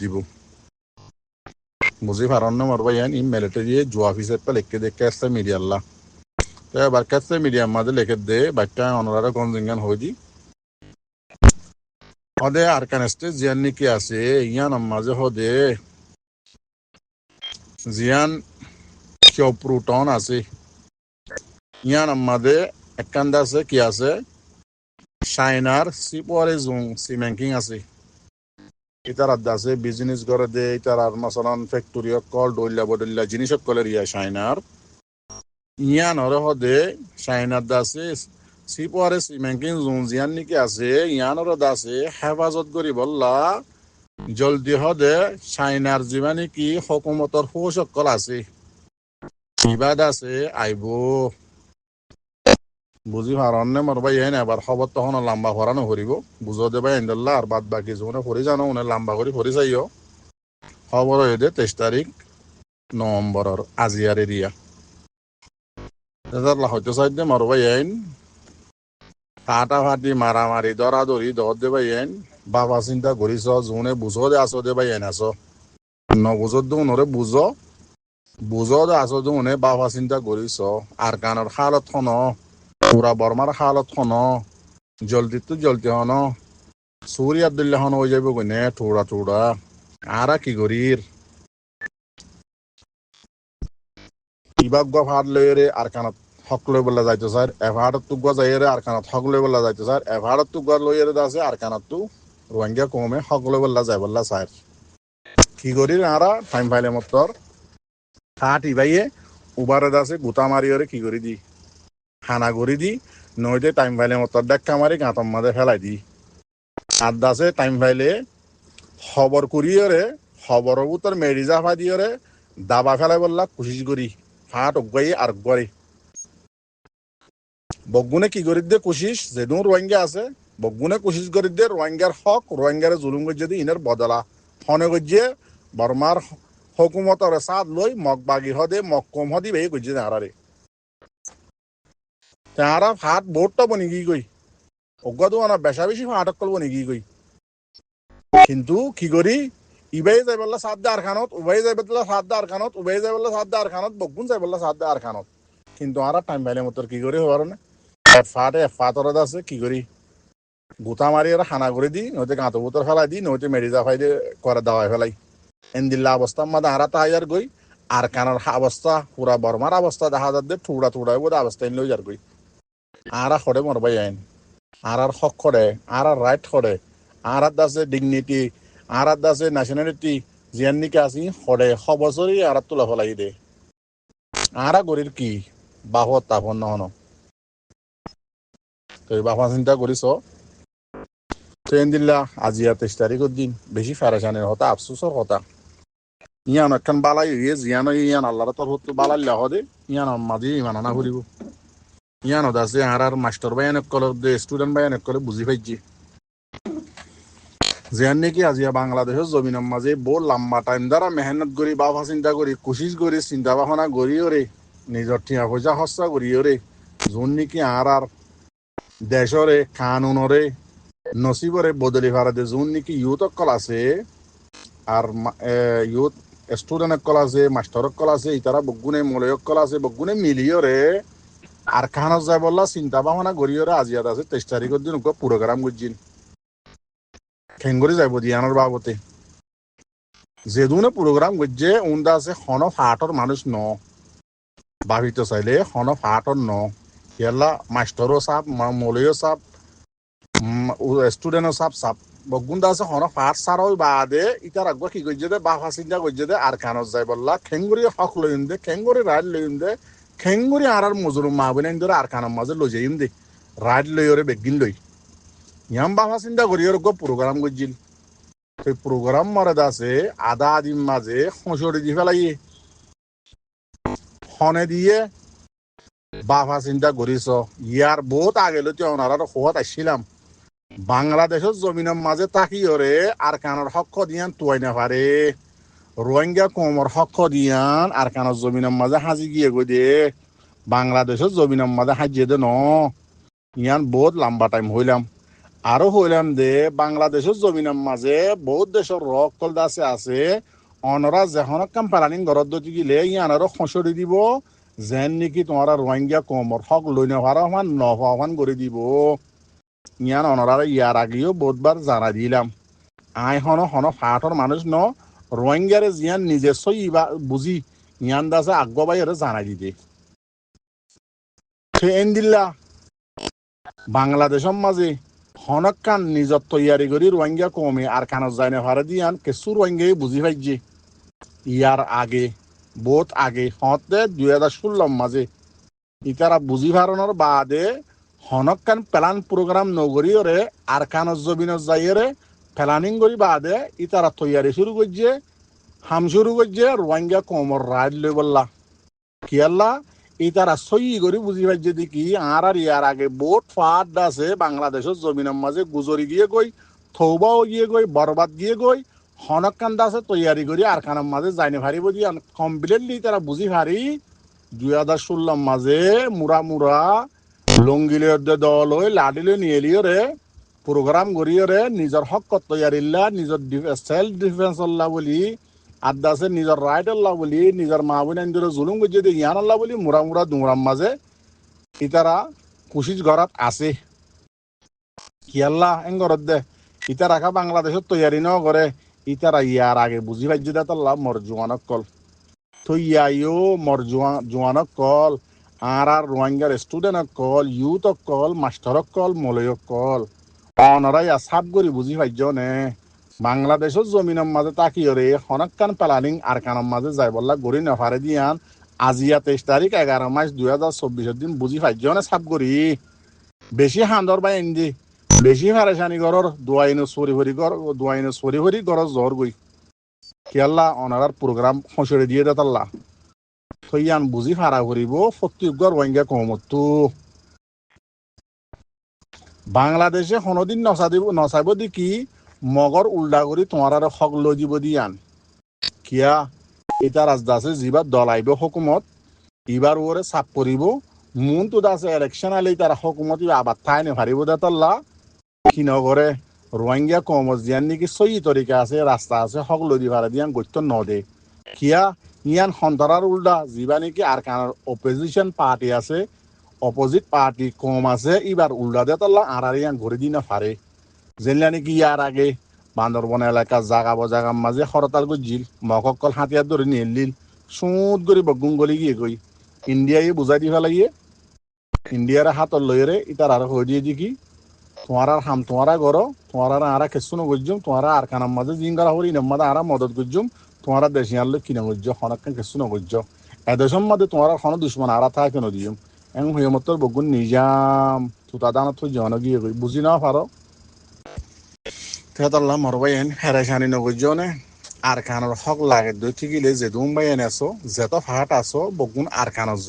দিব বুঝি পারন্ন মরবা ইয়ান ই মিলিটারি জো অফিসের পে লিখে দেখে আসছে মিডিয়াল্লা তো এবার কাছে মিডিয়ার মাঝে লিখে দে বাচ্চা অনরারা গঞ্জিঙ্গান হই দি হদে আরকানেস্টে জিয়ান নিকি আছে ইয়ান মাঝে হদে জিয়ান কেউ প্রুটন আছে ইয়ান মাঝে একান্দ আছে কি আছে চাইনার সিপরে জুং সিমেঙ্কিং আছে ইতার আদা আছে বিজনেস করে দে ইতার আর মাসালান ফ্যাক্টরি কল ডইলা বদল্লা জিনিস কলের ইয়া চাইনার ইয়ান হরে হদে চাইনার দাসে সিপরে সিমেঙ্কিং জুং জিয়ান নিকি আছে ইয়ান হরে দাসে হেফাজত করি বললা জলদি হদে চাইনার জীবানি কি হকুমতর ফৌসকল আছে ইবাদ আছে আইব বুঝি পারনে মরবা ইয়ান এবার খবর তখন লম্বা করানো করিব বুঝো দেবা ইন্দল্লা আর বাদ বাকি জোনে করি জানো উনি লম্বা করি করি যাইও খবর হয়ে দে 23 তারিখ নভেম্বরের আজিয়ার এরিয়া হয়তো চাই দে মরবা ইয়ান ফাটাফাটি মারামারি দরাদরি দর দেবা ইয়ান বাবা চিন্তা করিস জোনে বুঝো দে আসো দেবা ইয়ান আসো নবুঝো দে উনরে বুঝো বুঝো দে আসো দে উনে বাবা চিন্তা করিস আর কানের হালত খন পুরা বর্মার হালত খন জলদি হন সুরি আব্দুল্লাহ হন হয়ে যাবে কইনে ঠোড়া আরা কি করির ইবাগ ফাট লইরে আর কানত হক লই বলা যাইতো স্যার এভারত তু গা যাইরে আর কানত হক লই বলা যাইতো স্যার এভারত তু গা লইরে দাসে আর কানত তু রোহিঙ্গা কমে হক লই বলা যাই বলা স্যার কি করির আরা টাইম ফাইলে মতর হাট ইবাইয়ে উবারে দাসে গুতা মারিয়রে কি করি দি খানা করি দি নইতে টাইম ফাইলে মতর ডাক্কা মারি গাঁতম মাঝে ফেলাই দি আর দাসে টাইম ফাইলে খবর করিয়রে খবরের উত্তর মেরিজা ফা দিয়রে দাবা ফেলাই বললা কোশিশ করি হাট অগাই আর গড়ে বগুনে কি করি দে কোশিশ যেদুন রোহিঙ্গা আছে বগুনে কোশিশ করি দে রোহিঙ্গার হক রোহিঙ্গারে জুলুম গজ্জে দি ইনের বদলা হনে গজ্জে বর্মার হকুমতর সাদ লই মগ বাগি হদে মগ কম হদি বে গজ্জে আরারে তারা হাট বোটটা বনি গি গই অজ্ঞাত আনা বেশা বেশি হাটক কল বনি গি গই কিন্তু কি করি ইবাই যাই বললা সাদ আর খানত উবাই যাই বললা সাদ আর খানত উবাই যাই বললা সাদ আর খানত বগুন যাই বললা সাদ আর খানত কিন্তু আরা টাইম পাইলে মতর কি করি হবার না ফাটরে আছে কি করি গুতা মারি আর খানা করে দি নইতে গাঁতো বুতর ফেলাই দি নইতে মেডিজা ফাই দিয়ে করে দাওয়াই ফেলাই এন্দিল্লা অবস্থা মাদা হারা তাইয়ার গই আর কানার অবস্থা পুরা বর্মার অবস্থা দেখা যাচ্ছে ঠুড়া বোধ অবস্থা লই যার গই আরা খড়ে মরবাই আইন আর হক খড়ে আর রাইট খড়ে আর দাসে ডিগনিটি আর দাসে ন্যাশনালিটি জিয়ান নিকে আসি খড়ে খবসরি আর তোলা ফেলাই দে আরা গরির কি বাহত তাপন নহন তো বাবা চিন্তা করিস ট্রেন দিল্লা আজি 23 তারিখের দিন বেশি ফেরেশানের হতা আফসোসর হতা ইয়ান একখান বালাই হইয়ে জিয়ান ইয়ান আল্লাহর তরফ বালাইলা হদে ইয়ান মাঝে ইমান আনা করিব ইয়ান আছে আর মাস্টার ভাই অনেক কলে দে স্টুডেন্ট ভাই অনেক কলে বুঝি পাইছি জিয়ান নাকি আজিয়া বাংলাদেশের জমিনের মাঝে বহু লম্বা টাইম দ্বারা মেহনত করি বাবা চিন্তা করি কোশিশ করি চিন্তা ভাবনা করি ওরে নিজের ঠিয়া পয়সা খরচা করি ওরে যোন নাকি আর দেশরে কানুনরে নসিবরে বদলি ভারতে যোন নাকি ইউথ কল আছে আর ইউথ স্টুডেন্ট কল আছে মাস্টার কল আছে ইতারা বগুনে মলয় কল আছে বগুনে মিলিয়রে আর খানত যাই বললা চিন্তা ভাবনা করিয়রে আজিয়াত আছে 23 তারিখের দিন প্রোগ্রাম করছিন খেঙ্গরি যাইব দিয়ানোর বাবতে যেদুনে প্রোগ্রাম করছে উন্দা আছে হন ফাটর মানুষ ন ভাবিত চাইলে হন ফাটর ন ইয়াল্লা মাস্টারও সাপ মলয়ও সাপ স্টুডেন্টও সাপ বগুন্দা আছে হন ফাট সারও বাদে ইতার আগ কি করছে দে বাফা চিন্তা করছে দে আর খানত যাই বললা খেঙ্গুরি হক লইম দে খেঙ্গুরি রাইড লইম দে খেঙ্গুরি আর মজুরুম মাহবিন ধরে আর খানের মাঝে লই যাইম দে রাইড লই ওরে বেগিন লই ইয়াম বাবা চিন্তা করি ওর প্রোগ্রাম করছিল সেই প্রোগ্রাম মারে আছে আধা দিন মাঝে খসড়ি দি ফেলাইয়ে হনে দিয়ে বাবা চিন্তা করিস ইয়ার বহুত আগে লইতে ওনারা খোয়াত আসছিলাম বাংলাদেশের জমিনের মাঝে তাকি ওরে আর কানের হক দিয়ান তুয়াই না পারে রোহিঙ্গা কমর হক দিয়ান আর কানের জমিনের মাঝে হাজি গিয়ে গই দে বাংলাদেশের জমিনের মাঝে হাজিয়ে দে ন ইয়ান বহুত লম্বা টাইম হইলাম আরো হইলাম দে বাংলাদেশের জমিনের মাঝে বহুত দেশের রক কল দাসে আছে অনরা যেখন কাম প্লানিং ঘরত দতি গিলে ইয়ানারও খসড়ি দিব যেন নাকি তোমার রোহিঙ্গা কমর হক লই নেওয়ার সমান নহান করে দিব ইয়ান অনরার ইয়ার আগেও বহুতবার জানা দিলাম আই হন হন ফাটর মানুষ ন রোহিঙ্গারে জিয়ান নিজস্ব ইবা বুঝি ইয়ান দাসে আগ্রবাই জানাই দিতে সে এন দিল্লা বাংলাদেশের মাঝে হনকান নিজত তৈয়ারি করি রোহিঙ্গা কমে আর কানত যায় না ভারে দিয়ান কেসু রোহিঙ্গাই বুঝি পাইছে ইয়ার আগে বহুত আগে হতে 2016 মাঝে ইতারা বুঝি ভারণর বাদে হনকান প্ল্যান প্রোগ্রাম নগরীরে আর কানত জবিনত যাইরে প্ল্যানিং করি বাদে ইতারা তৈয়ারি শুরু করছে হাম শুরু করছে রোহিঙ্গা কমর রাজ লই বললা কি আল্লাহ ইতারা সই করে বুঝি পাইছে দেখি আর ইয়ার আগে বোট ফাট আছে বাংলাদেশের জমিনের মাঝে গুজরি গিয়ে গই থৌবাও গিয়ে গই বরবাদ গিয়ে গই হনকান দাসে তৈয়ারি করি আর কানের মাঝে যাইনে ভারিব দিয়ে কমপ্লিটলি তারা বুঝি ভারি 2016 মাঝে মুরা মুরা লঙ্গিলে দল হই লাডিলে নিয়ে রে প্রোগ্রাম করিয়ে রে নিজের হক তৈয়ারিল্লা নিজের সেলফ ডিফেন্স আল্লাহ বলি আদাসে নিজের রাইট আল্লাহ বলি নিজের মা বোন জুলুম করছে ইয়ান আল্লাহ বলি মুরা মুরা দুমরাম মাঝে ইতারা কুশিস ঘরত আছে কি আল্লাহ এন ঘরত দে ইতা রাখা বাংলাদেশের তৈয়ারি ন করে ইতারা ইয়ার আগে বুঝি পাইছে দে তাল্লাহ মর জোয়ানক কল তো ইয়াইও মর জোয়ানক কল আর রোহিঙ্গার স্টুডেন্টক কল ইউথক কল মাস্টারক কল মলয়ক কল অনরাই সাব করি বুঝি পাইছ নে বাংলাদেশের জমিনের মাঝে তাকিয়ে হনকান প্লানিং আর কানের মাঝে যাই বললা গড়ি নেফারে দিয়ান আজিয়া 23 তারিখ 11 মাস 2024 দিন বুঝি পাইছ নে সাব করি বেশি হান্দর বাই এনদি বেশি ফারেশানি গরর দোয়াইনো সরি ভরি গর জ্বর গই কেল্লা অনারার প্রোগ্রাম খসড়ে দিয়ে দেতাল্লা থইয়ান বুঝি ফারা করিব ফত্তিগর রোহিঙ্গা কমতো বাংলাদেশে কোনোদিন নচাইব দেখি মগর উল্টা করে তোমার আর হক লৈ দিব দিয়ান কিয়া এটা রাজদা আছে যিবার দলাইব হকুমত ইবার ওরে চাপ পরিব মন তো আছে ইলেকশন আলে তার হকুমত আবার ঠাই নেভারিব দেতাল্লা কি নগরে রোহিঙ্গা কমত জিয়ান নাকি সই তরিকা আছে রাস্তা আছে হক লৈ দিবার দিয়ান গত্য নদে কিয়া ইয়ান সন্তারার উল্টা যিবা নাকি আর কানার অপোজিশন পার্টি আছে অপোজিট পার্টি কম আছে এবার উল্টা দেতাল্লা আর ইয়ান ঘুরে দি না পারে যেনলা নাকি ইয়ার আগে বান্দরবন এলাকা জাগার মাঝে হরতাল গজিল মকল হাতিয়ার ধরে নিয়ে লিল সুদ করে বগুন গলি গিয়ে গই ইন্ডিয়ায় বুঝাই দি ফেলাইয়ে ইন্ডিয়ার হাতর লইরে ইতার আর হয়ে দিয়ে দেখি তোমার হাম তোমারা গরো তোমার আরা কেসু নগজুম তোমার আর কানার মাঝে জিঙ্গারা হরি নাম্মাদা আরা মদত গজুম তোমার দেশিয়ার লোক কিনে গজ্জ হনকান কেসু নগজ্জ এদেশের মধ্যে তোমার হন দুশ্মন আরা থাকে কেন দিম এমন হয়ে মতো বগুন নিজাম তুতা দানা তুই জন গিয়ে গই বুঝি না পারো তেতাল্লাহ মরবাইন হেরাইসানি নগজনে আর কানের হক লাগে দই ঠিকিলে যে দুম বাইন আছো যেত ফাট আছো বগুন আর কানজ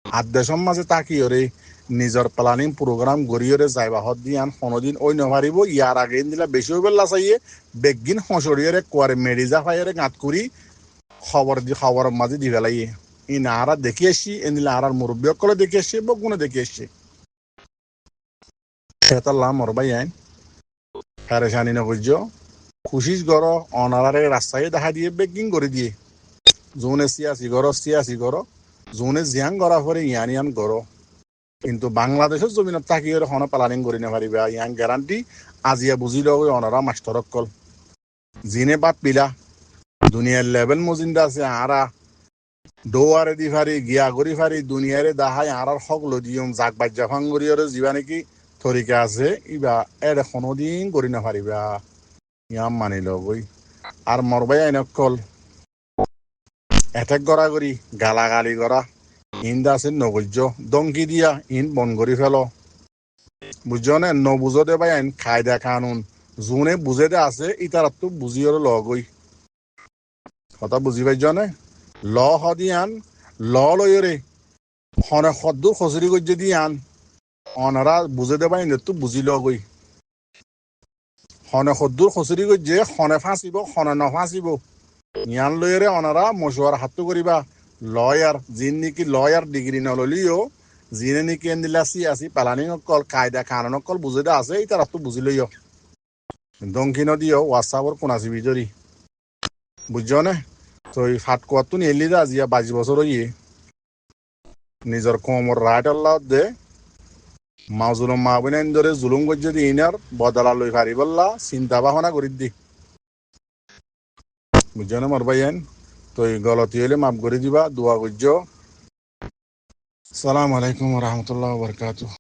আর দেশের মাঝে তাকিয়ে রে নিজের প্লানিং প্রোগ্রাম গড়িয়ে যাইবা হত দিয়ান কোনোদিন ওই নভারিব ইয়ার আগে দিলা বেশি হইবে লাচাইয়ে বেগিন হসড়িয়ে কোয়ারে মেডিজা ফাইয়ে গাঁত করি খবর মাঝে দি ফেলাইয়ে ই না আরা দেখি আসছি এনিলে আর মুরব্বী সকলে দেখি আসছে বগুনে দেখি আসছে তেতাল্লাহ মরবাই আইন পেরেশানি নগর্য খুশিস গর অনারারে রাস্তায় দেখা দিয়ে বেগিং করে দিয়ে জোনে সিয়াসি গর জোনে জিয়াং গড়া পরে ইয়ান গর কিন্তু বাংলাদেশের জমিনত তাকিয়ে হন প্লানিং করে নেপারিবা ইয়ান গ্যারান্টি আজিয়া বুঝি লগ অনারা মাস্টরক কল জিনে বাপ পিলা দুনিয়ার লেভেল মজিন্দা আছে আরা দৌয়ারে দি ফারি গিয়া করি ফারি দুনিয়ারে দাহাই আরার হক লদিয়ম জাক বাজ্যা ফাঙ্গরিয়রে যিবা নাকি তরিকা আছে ইবা এর কোনোদিন করি না পারিবা ইয়াম মানি লই আর মরবাই আইনকল এটেক গড়া করি গালাগালি করা ইন্দা আছে নগজ্য দংকি দিয়া ইন বন করি ফেল বুঝছনে নবুঝতে বাই আইন কায়দা কানুন যোনে বুঝে দে আছে ইতারাত তো বুঝিয়র লগই কথা বুঝি পাইছনে ল হদিয়ান ল লইরে হনে সদ্দুর খসরি গজ্য দিয়ান অনারা বুঝে দেবাই নেতু বুঝি লগই হনে সদ্দুর খসরি গজ্যে হনে ফাঁসিব হনে নফাঁসিব ইয়ান লইরে অনারা মশওয়ার হাতু করিবা লয়ার যিন নাকি লয়ার ডিগ্রি নললিও জিনে নি কেন দিলা আসি পালানি অকল কায়দা কানুন অকল বুঝে দা আছে এটা তো বুঝি লইও দংকি নদীও হোয়াটসআপর কোনাসি বিজরি বুঝছো না তো এই ফাট কোয়াত এলি দা আজিয়া 22 বছর ইয়ে নিজের কোমর রাইট আল্লাহ দে মাজুলম মাহবিন ধরে জুলুম গজ্জে দি ইনার বদলা লই পারি বললা চিন্তা ভাবনা করি দি বুঝছো না মোর ভাইয়েন তো এই গলতি হইলে মাফ করে দিবা দোয়া করছো সালাম আলাইকুম রহমতুল্লাহ বরকাতু